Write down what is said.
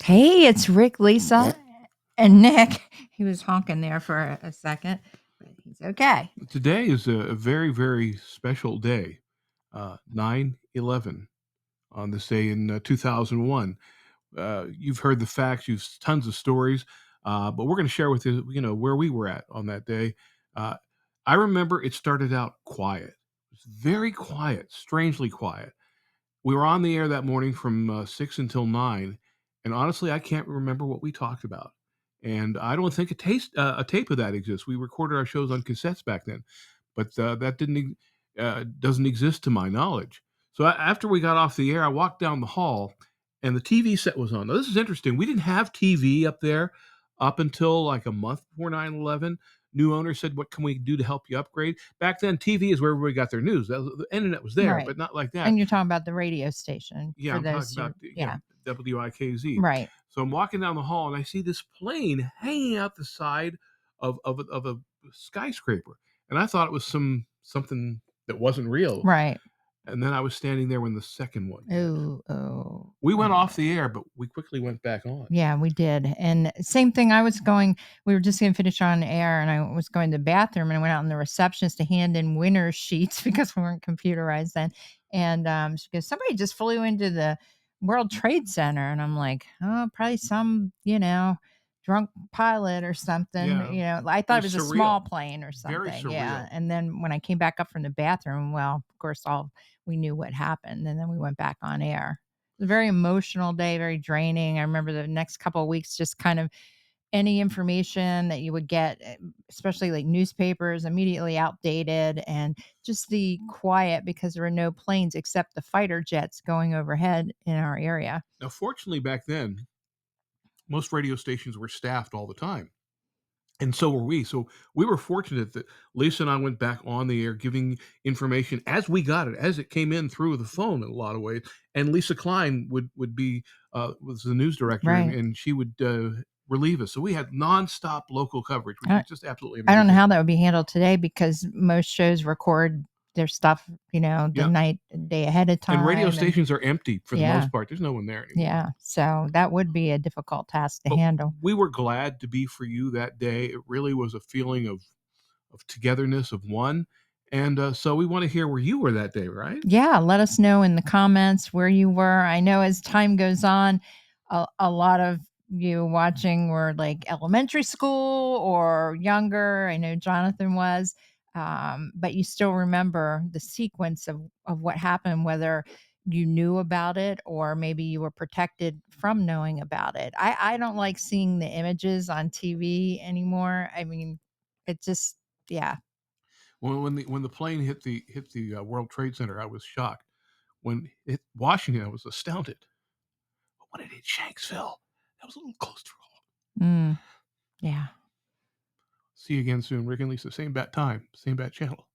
Hey, it's Rick, Lisa, and Nick. He was honking there for a second, but he's okay. Today is a very, very special day, 9/11 on this day in 2001. You've heard the facts, you've tons of stories, but we're going to share with you, where we were at on that day. Uh, I remember it started out quiet. It was very quiet, strangely quiet. We were on the air that morning from 6 until 9, and honestly, I can't remember what we talked about. And I don't think a tape of that exists. We recorded our shows on cassettes back then, but that doesn't exist to my knowledge. So after we got off the air, I walked down the hall, and the TV set was on. Now this is interesting. We didn't have TV up there up until like a month before 9/11. New owner said, "What can we do to help you upgrade?" Back then, TV is where everybody got their news. The internet was there, Right. but not like that. And you're talking about the radio station Yeah, for I'm talking those who, about yeah. WIKZ. Right. So I'm walking down the hall and I see this plane hanging out the side of a skyscraper, and I thought it was something that wasn't real. Right. And then I was standing there when the second one hit. Oh. We went off the air, but we quickly went back on. Yeah, we did. And same thing. We were just going to finish on air and I was going to the bathroom and I went out in the receptionist to hand in winner's sheets because we weren't computerized then. And she goes, somebody just flew into the World Trade Center. And I'm like, oh, probably some, drunk pilot or something. Yeah, I it thought it was was a small surreal, plane or very something. Yeah. surreal. And then when I came back up from the bathroom, well, of course, we knew what happened. And then we went back on air. A very emotional day, very draining. I remember the next couple of weeks, just kind of any information that you would get, especially like newspapers, immediately outdated, and just the quiet because there were no planes except the fighter jets going overhead in our area. Now, fortunately, back then, most radio stations were staffed all the time. And so were we. So we were fortunate that Lisa and I went back on the air giving information as we got it, as it came in through the phone in a lot of ways. And Lisa Klein would be was the news director, and, Right. and she would relieve us. So we had nonstop local coverage, which I, was just absolutely I don't know amazing. how that would be handled today because most shows record their stuff, the Yeah. day ahead of And radio time. And stations are empty for the yeah, most part. There's no one there anymore. yeah. So that would be a difficult task to But handle. we were glad to be for you that day. It really was a feeling of togetherness, of one. And so we want to hear where you were that day, right? Yeah, let us know in the comments where you were. I know as time goes on, a lot of you watching were like elementary school or younger. I know Jonathan was, but you still remember the sequence of what happened, whether you knew about it or maybe you were protected from knowing about it. I don't like seeing the images on TV anymore. I mean, it just, yeah. Well, when the plane hit the World Trade Center, I was shocked. When it hit Washington, I was astounded. But when it hit Shanksville, that was a little close to home. Yeah. See you again soon, Rick and Lisa. Same bat time, same bat channel.